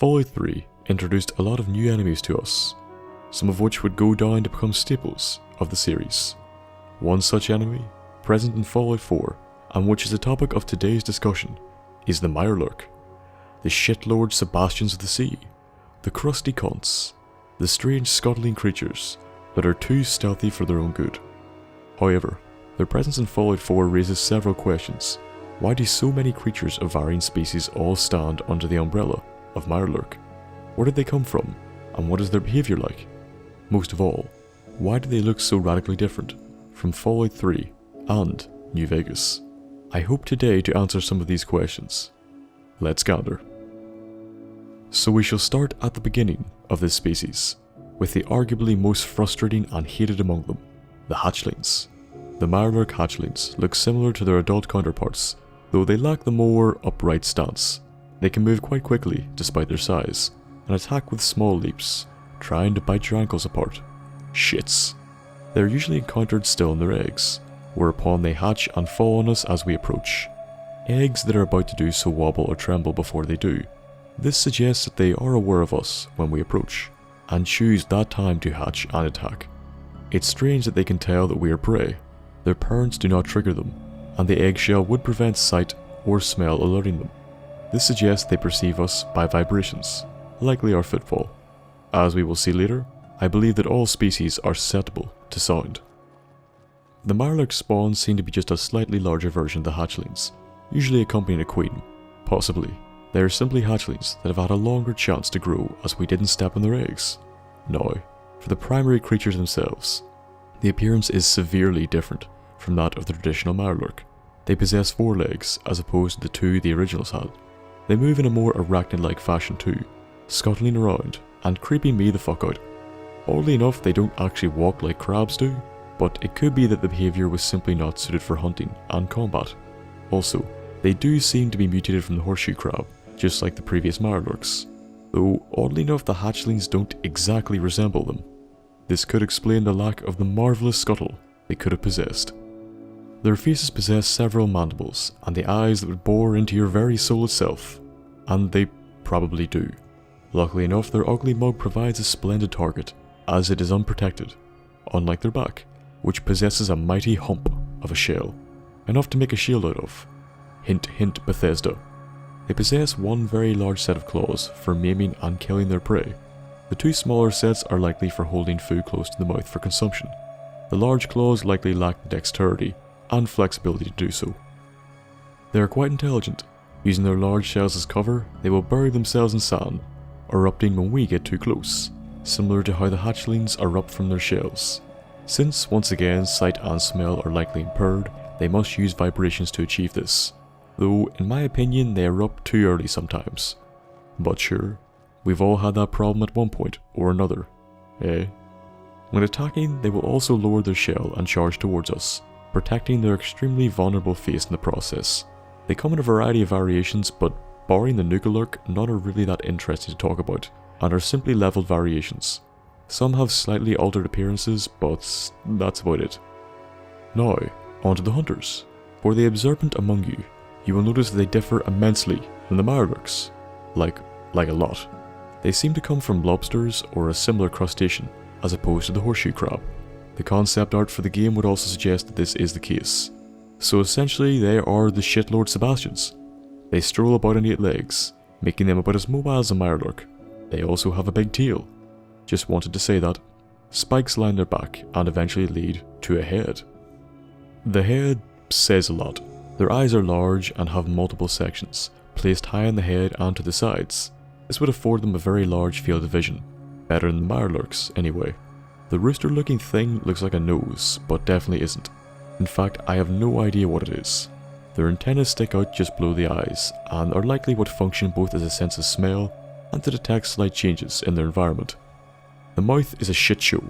Fallout 3 introduced a lot of new enemies to us, some of which would go down to become staples of the series. One such enemy, present in Fallout 4, and which is the topic of today's discussion, is the Mirelurk, the shitlord Sebastians of the sea, the crusty cunts, the strange scuttling creatures that are too stealthy for their own good. However, their presence in Fallout 4 raises several questions. Why do so many creatures of varying species all stand under the umbrella of Mirelurk? Where did they come from, and what is their behaviour like? Most of all, why do they look so radically different from Fallout 3 and New Vegas? I hope today to answer some of these questions. Let's gather. So we shall start at the beginning of this species, with the arguably most frustrating and hated among them, the hatchlings. The Mirelurk hatchlings look similar to their adult counterparts, though they lack the more upright stance. They can move quite quickly despite their size, and attack with small leaps, trying to bite your ankles apart. Shits. They are usually encountered still in their eggs, whereupon they hatch and fall on us as we approach. Eggs that are about to do so wobble or tremble before they do. This suggests that they are aware of us when we approach, and choose that time to hatch and attack. It's strange that they can tell that we are prey. Their parents do not trigger them, and the eggshell would prevent sight or smell alerting them. This suggests they perceive us by vibrations, likely our footfall. As we will see later, I believe that all species are susceptible to sound. The Mirelurk spawns seem to be just a slightly larger version of the hatchlings, usually accompanying a queen. Possibly, they are simply hatchlings that have had a longer chance to grow as we didn't step on their eggs. Now, for the primary creatures themselves, the appearance is severely different from that of the traditional Mirelurk. They possess 4 legs as opposed to the 2 the originals had. They move in a more arachnid-like fashion too, scuttling around and creeping me the fuck out. Oddly enough, they don't actually walk like crabs do, but it could be that the behaviour was simply not suited for hunting and combat. Also, they do seem to be mutated from the horseshoe crab, just like the previous Mirelurks, though oddly enough the hatchlings don't exactly resemble them. This could explain the lack of the marvellous scuttle they could have possessed. Their faces possess several mandibles and the eyes that would bore into your very soul itself, and they probably do. Luckily enough, their ugly mug provides a splendid target, as it is unprotected, unlike their back, which possesses a mighty hump of a shell, enough to make a shield out of. Hint hint Bethesda. They possess one very large set of claws for maiming and killing their prey. The 2 smaller sets are likely for holding food close to the mouth for consumption. The large claws likely lack the dexterity and flexibility to do so. They are quite intelligent. Using their large shells as cover, they will bury themselves in sand, erupting when we get too close, similar to how the hatchlings erupt from their shells. Since, once again, sight and smell are likely impaired, they must use vibrations to achieve this, though in my opinion they erupt too early sometimes. But sure, we've all had that problem at one point or another, eh? When attacking, they will also lower their shell and charge towards us, protecting their extremely vulnerable face in the process. They come in a variety of variations, but barring the nukalurk, none are really that interesting to talk about, and are simply leveled variations. Some have slightly altered appearances, but that's about it. Now, onto the hunters. For the observant among you, you will notice that they differ immensely from the Mirelurks. Like a lot. They seem to come from lobsters or a similar crustacean, as opposed to the horseshoe crab. The concept art for the game would also suggest that this is the case. So essentially, they are the shitlord Sebastians. They stroll about on 8 legs, making them about as mobile as a Mirelurk. They also have a big tail. Just wanted to say that. Spikes line their back and eventually lead to a head. The head says a lot. Their eyes are large and have multiple sections, placed high on the head and to the sides. This would afford them a very large field of vision. Better than the Mirelurks, anyway. The rooster-looking thing looks like a nose, but definitely isn't. In fact, I have no idea what it is. Their antennae stick out just below the eyes, and are likely what function both as a sense of smell and to detect slight changes in their environment. The mouth is a shit show.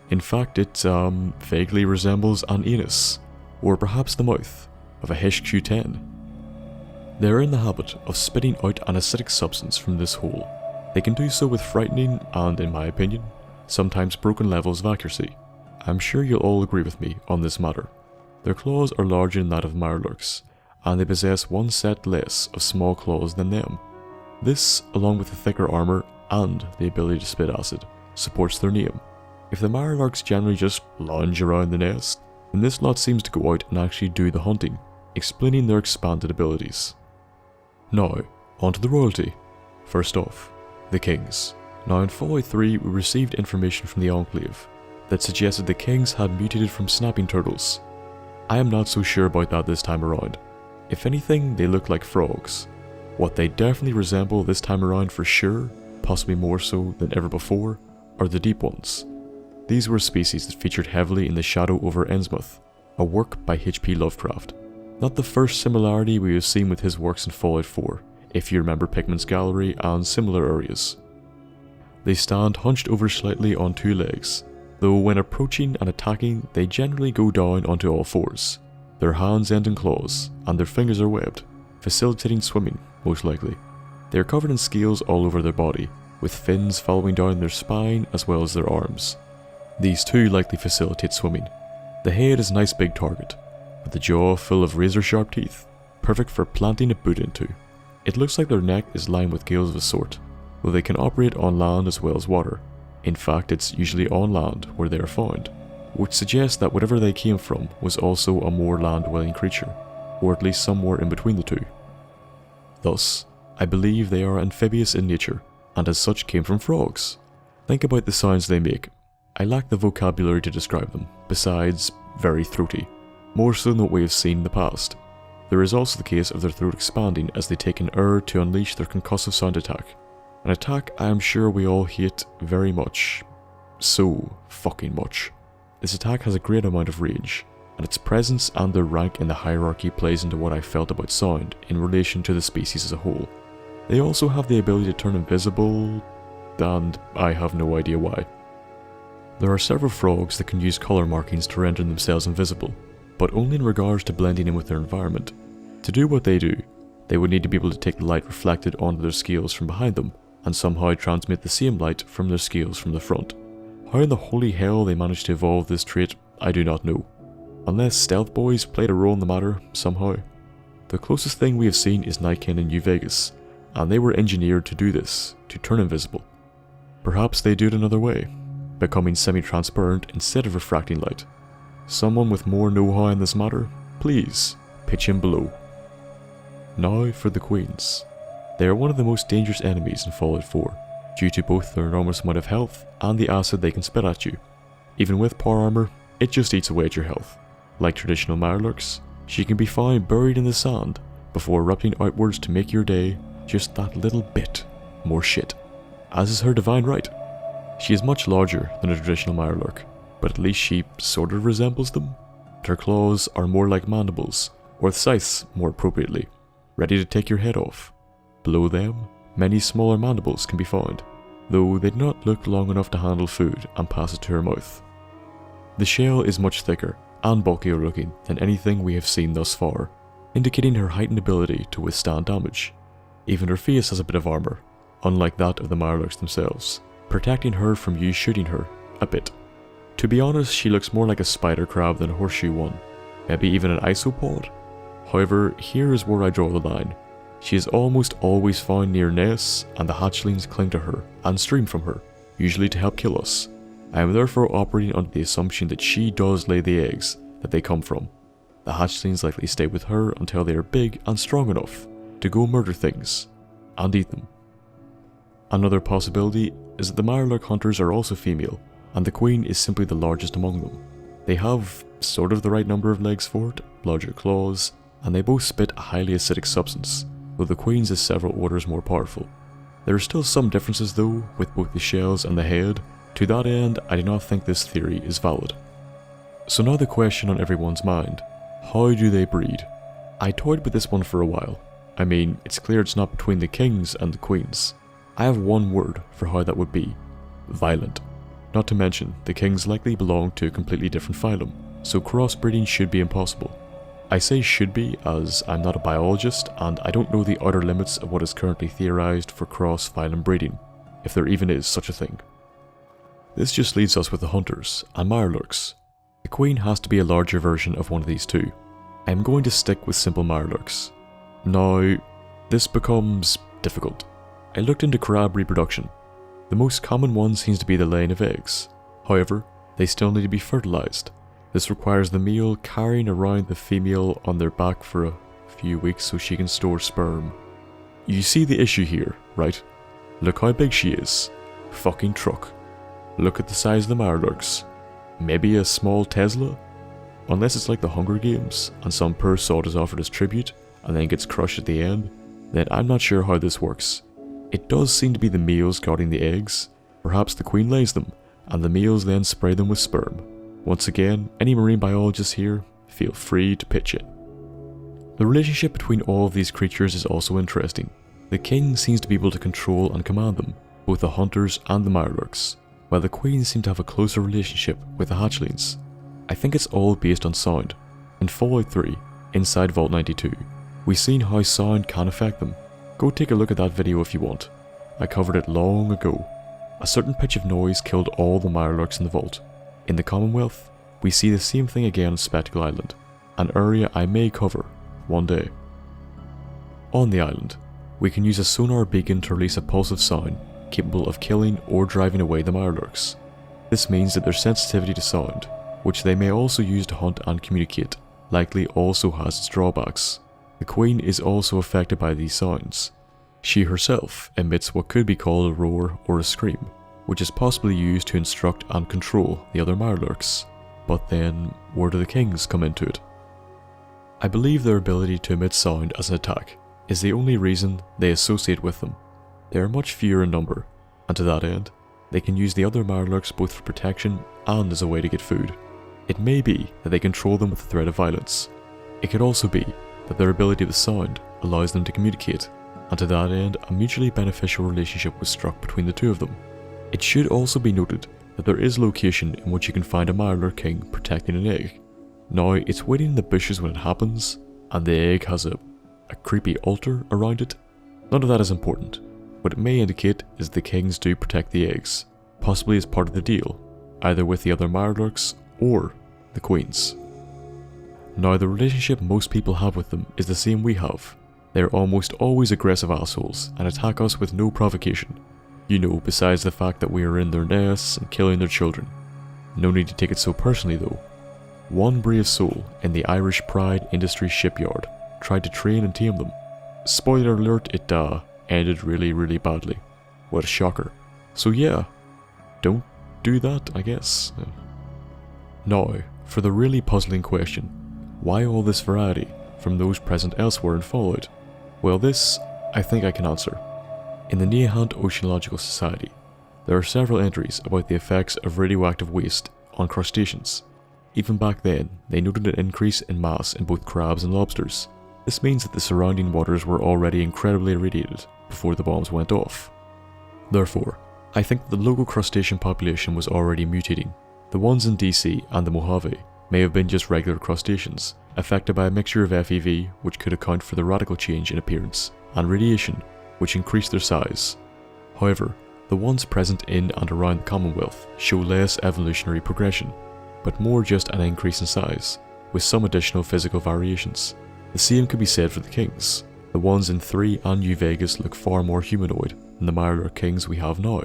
In fact, it vaguely resembles an anus, or perhaps the mouth of a HQ-10. They are in the habit of spitting out an acidic substance from this hole. They can do so with frightening and, in my opinion, sometimes broken levels of accuracy. I'm sure you'll all agree with me on this matter. Their claws are larger than that of Mirelurks, and they possess 1 set less of small claws than them. This, along with the thicker armour and the ability to spit acid, supports their name. If the Mirelurks generally just lounge around the nest, then this lot seems to go out and actually do the hunting, explaining their expanded abilities. Now, onto the royalty. First off, the kings. Now in Fallout 3 we received information from the Enclave that suggested the kings had mutated from snapping turtles. I am not so sure about that this time around. If anything, they look like frogs. What they definitely resemble this time around for sure, possibly more so than ever before, are the deep ones. These were a species that featured heavily in The Shadow over Innsmouth, a work by H.P. Lovecraft. Not the first similarity we have seen with his works in Fallout 4, if you remember Pickman's Gallery and similar areas. They stand hunched over slightly on two legs, though when approaching and attacking they generally go down onto all fours. Their hands end in claws, and their fingers are webbed, facilitating swimming, most likely. They are covered in scales all over their body, with fins following down their spine as well as their arms. These too likely facilitate swimming. The head is a nice big target, with the jaw full of razor-sharp teeth, perfect for planting a boot into. It looks like their neck is lined with gills of a sort, though they can operate on land as well as water. In fact, it's usually on land where they are found, which suggests that whatever they came from was also a more land-dwelling creature, or at least somewhere in between the two. Thus, I believe they are amphibious in nature, and as such came from frogs. Think about the sounds they make. I lack the vocabulary to describe them, besides very throaty, more so than what we have seen in the past. There is also the case of their throat expanding as they take in air to unleash their concussive sound attack. An attack I am sure we all hate very much. So fucking much. This attack has a great amount of range, and its presence and their rank in the hierarchy plays into what I felt about sound in relation to the species as a whole. They also have the ability to turn invisible, and I have no idea why. There are several frogs that can use colour markings to render themselves invisible, but only in regards to blending in with their environment. To do what they do, they would need to be able to take the light reflected onto their scales from behind them, and somehow transmit the same light from their scales from the front. How in the holy hell they managed to evolve this trait, I do not know. Unless stealth boys played a role in the matter, somehow. The closest thing we have seen is Nighkin in New Vegas, and they were engineered to do this, to turn invisible. Perhaps they do it another way, becoming semi-transparent instead of refracting light. Someone with more know-how in this matter, please, pitch in below. Now for the queens. They are one of the most dangerous enemies in Fallout 4, due to both their enormous amount of health and the acid they can spit at you. Even with power armor, it just eats away at your health. Like traditional Mirelurks, she can be found buried in the sand before erupting outwards to make your day just that little bit more shit, as is her divine right. She is much larger than a traditional Mirelurk, but at least she sort of resembles them. Her claws are more like mandibles, or scythes more appropriately, ready to take your head off. Below them, many smaller mandibles can be found, though they do not look long enough to handle food and pass it to her mouth. The shell is much thicker and bulkier looking than anything we have seen thus far, indicating her heightened ability to withstand damage. Even her face has a bit of armour, unlike that of the Mirelurks themselves, protecting her from you shooting her a bit. To be honest, she looks more like a spider crab than a horseshoe one, maybe even an isopod. However, here is where I draw the line. She is almost always found near nests, and the hatchlings cling to her and stream from her, usually to help kill us. I am therefore operating under the assumption that she does lay the eggs that they come from. The hatchlings likely stay with her until they are big and strong enough to go murder things and eat them. Another possibility is that the Mirelurk Hunters are also female, and the queen is simply the largest among them. They have sort of the right number of legs for it, larger claws, and they both spit a highly acidic substance, though the queen's is several orders more powerful. There are still some differences though, with both the shells and the head. To that end, I do not think this theory is valid. So now the question on everyone's mind: how do they breed? I toyed with this one for a while. I mean, it's clear it's not between the kings and the queens. I have one word for how that would be: violent. Not to mention, the kings likely belong to a completely different phylum, so crossbreeding should be impossible. I say should be as I'm not a biologist and I don't know the outer limits of what is currently theorized for cross-phylum breeding, if there even is such a thing. This just leaves us with the Hunters and Mirelurks. The queen has to be a larger version of one of these two. I am going to stick with simple Mirelurks. Now, this becomes difficult. I looked into crab reproduction. The most common one seems to be the laying of eggs. However, they still need to be fertilized. This requires the male carrying around the female on their back for a few weeks so she can store sperm. You see the issue here, right? Look how big she is. Fucking truck. Look at the size of the Mirelurks. Maybe a small Tesla? Unless it's like the Hunger Games, and some poor sod is offered as tribute, and then gets crushed at the end, then I'm not sure how this works. It does seem to be the males guarding the eggs. Perhaps the queen lays them, and the males then spray them with sperm. Once again, any marine biologists here, feel free to pitch in. The relationship between all of these creatures is also interesting. The king seems to be able to control and command them, both the hunters and the Mirelurks, while the queen seems to have a closer relationship with the hatchlings. I think it's all based on sound. In Fallout 3, inside Vault 92, we've seen how sound can affect them. Go take a look at that video if you want. I covered it long ago. A certain pitch of noise killed all the Mirelurks in the vault. In the Commonwealth, we see the same thing again on Spectacle Island, an area I may cover one day. On the island, we can use a sonar beacon to release a pulse of sound capable of killing or driving away the Mirelurks. This means that their sensitivity to sound, which they may also use to hunt and communicate, likely also has its drawbacks. The queen is also affected by these sounds. She herself emits what could be called a roar or a scream, which is possibly used to instruct and control the other Mirelurks. But then, where do the kings come into it? I believe their ability to emit sound as an attack is the only reason they associate with them. They are much fewer in number, and to that end, they can use the other Mirelurks both for protection and as a way to get food. It may be that they control them with the threat of violence. It could also be that their ability with sound allows them to communicate, and to that end a mutually beneficial relationship was struck between the two of them. It should also be noted that there is location in which you can find a Mirelurk king protecting an egg. Now, it's waiting in the bushes when it happens, and the egg has a creepy altar around it. None of that is important. What it may indicate is the kings do protect the eggs, possibly as part of the deal, either with the other Mirelurks or the queens. Now, the relationship most people have with them is the same we have. They are almost always aggressive assholes and attack us with no provocation. You know, besides the fact that we are in their nests and killing their children. No need to take it so personally though. One brave soul in the Irish Pride Industries shipyard tried to train and tame them. Spoiler alert, it ended really badly. What a shocker. So yeah, don't do that, I guess. Now, for the really puzzling question, why all this variety from those present elsewhere in Fallout? Well, this, I think I can answer. In the Nahant Oceanological Society, there are several entries about the effects of radioactive waste on crustaceans. Even back then, they noted an increase in mass in both crabs and lobsters. This means that the surrounding waters were already incredibly irradiated before the bombs went off. Therefore, I think that the local crustacean population was already mutating. The ones in DC and the Mojave may have been just regular crustaceans, affected by a mixture of FEV, which could account for the radical change in appearance, and radiation, which increased their size. However, the ones present in and around the Commonwealth show less evolutionary progression, but more just an increase in size, with some additional physical variations. The same could be said for the kings. The ones in 3 and New Vegas look far more humanoid than the Mirelurk kings we have now.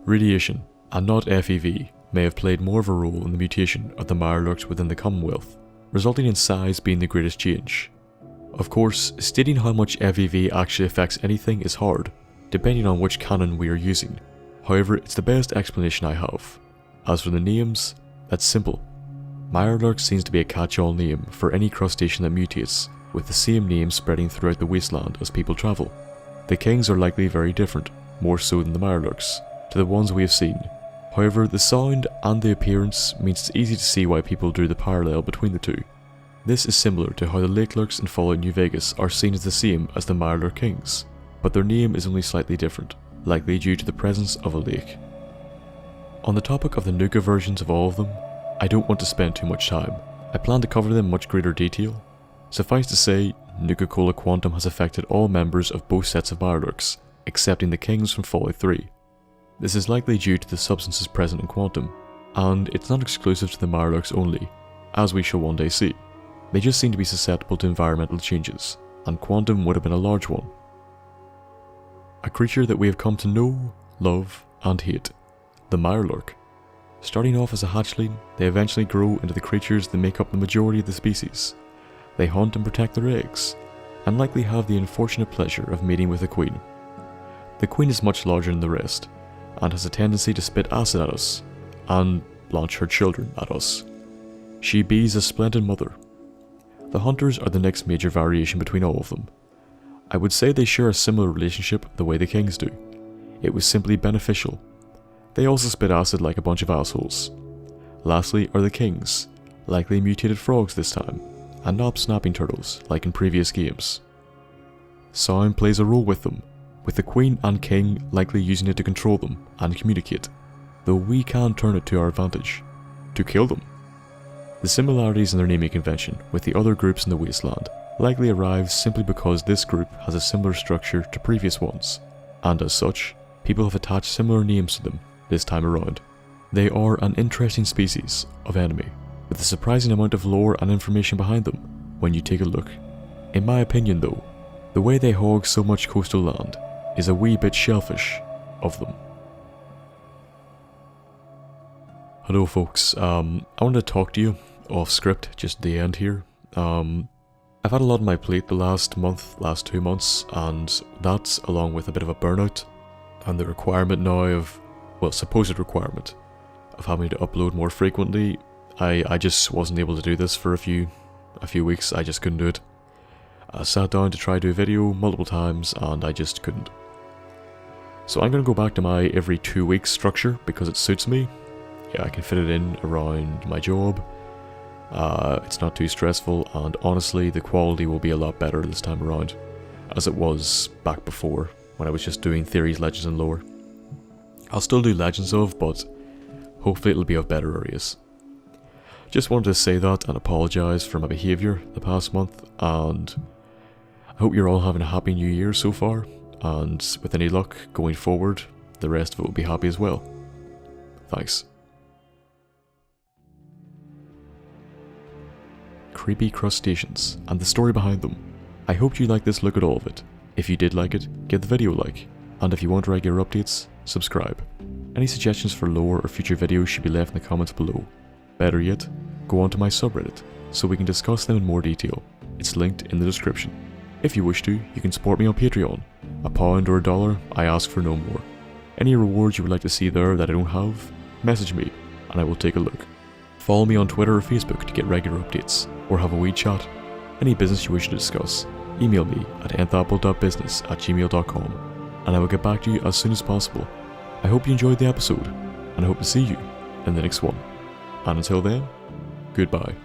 Radiation, and not FEV, may have played more of a role in the mutation of the Mirelurks within the Commonwealth, resulting in size being the greatest change. Of course, stating how much FEV actually affects anything is hard, depending on which canon we are using. However, it's the best explanation I have. As for the names, that's simple. Mirelurk seems to be a catch-all name for any crustacean that mutates, with the same name spreading throughout the wasteland as people travel. The kings are likely very different, more so than the Mirelurks, to the ones we have seen. However, the sound and the appearance means it's easy to see why people drew the parallel between the two. This is similar to how the Lakelurks in Fallout New Vegas are seen as the same as the Mirelurk kings, but their name is only slightly different, likely due to the presence of a lake. On the topic of the Nuka versions of all of them, I don't want to spend too much time. I plan to cover them in much greater detail. Suffice to say, Nuka-Cola Quantum has affected all members of both sets of Mirelurks, excepting the kings from Fallout 3. This is likely due to the substances present in Quantum, and it's not exclusive to the Mirelurks only, as we shall one day see. They just seem to be susceptible to environmental changes, and Quantum would have been a large one. a creature that we have come to know, love, and hate, the Mirelurk. Starting off as a hatchling, they eventually grow into the creatures that make up the majority of the species. They hunt and protect their eggs, and likely have the unfortunate pleasure of mating with a queen. The queen is much larger than the rest, and has a tendency to spit acid at us, and launch her children at us. She be's a splendid mother. The hunters are the next major variation between all of them. I would say they share a similar relationship the way the kings do. It was simply beneficial. They also spit acid like a bunch of assholes. Lastly are the kings, likely mutated frogs this time, and not snapping turtles like in previous games. Sound plays a role with them, with the queen and king likely using it to control them and communicate, though we can turn it to our advantage, to kill them. The similarities in their naming convention with the other groups in the wasteland likely arrives simply because this group has a similar structure to previous ones, and as such, people have attached similar names to them this time around. They are an interesting species of enemy, with a surprising amount of lore and information behind them when you take a look. In my opinion though, the way they hog so much coastal land is a wee bit shellfish of them. Hello folks, I wanted to talk to you off script just at the end here. I've had a lot on my plate the last 2 months, and that's along with a bit of a burnout and the requirement now of, well, supposed requirement of having to upload more frequently. I just wasn't able to do this for a few weeks. I just couldn't do it. I sat down to try to do a video multiple times and I just couldn't. So I'm going to go back to my every 2 weeks structure because it suits me. Yeah, I can fit it in around my job. It's not too stressful, and honestly the quality will be a lot better this time around, as it was back before when I was just doing theories, legends and lore. I'll still do legends of, but hopefully it'll be of better areas. Just wanted to say that and apologise for my behaviour the past month, and I hope you're all having a happy new year so far, and with any luck going forward, the rest of it will be happy as well. Thanks. Creepy crustaceans, and the story behind them. I hope you liked this look at all of it. If you did like it, give the video a like, and if you want regular updates, subscribe. Any suggestions for lore or future videos should be left in the comments below. Better yet, go onto my subreddit, so we can discuss them in more detail. It's linked in the description. If you wish to, you can support me on Patreon. £1 or $1, I ask for no more. Any rewards you would like to see there that I don't have, message me, and I will take a look. Follow me on Twitter or Facebook to get regular updates, or have a wee chat. Any business you wish to discuss, email me at thenthapple.business@gmail.com, and I will get back to you as soon as possible. I hope you enjoyed the episode, and I hope to see you in the next one. And until then, goodbye.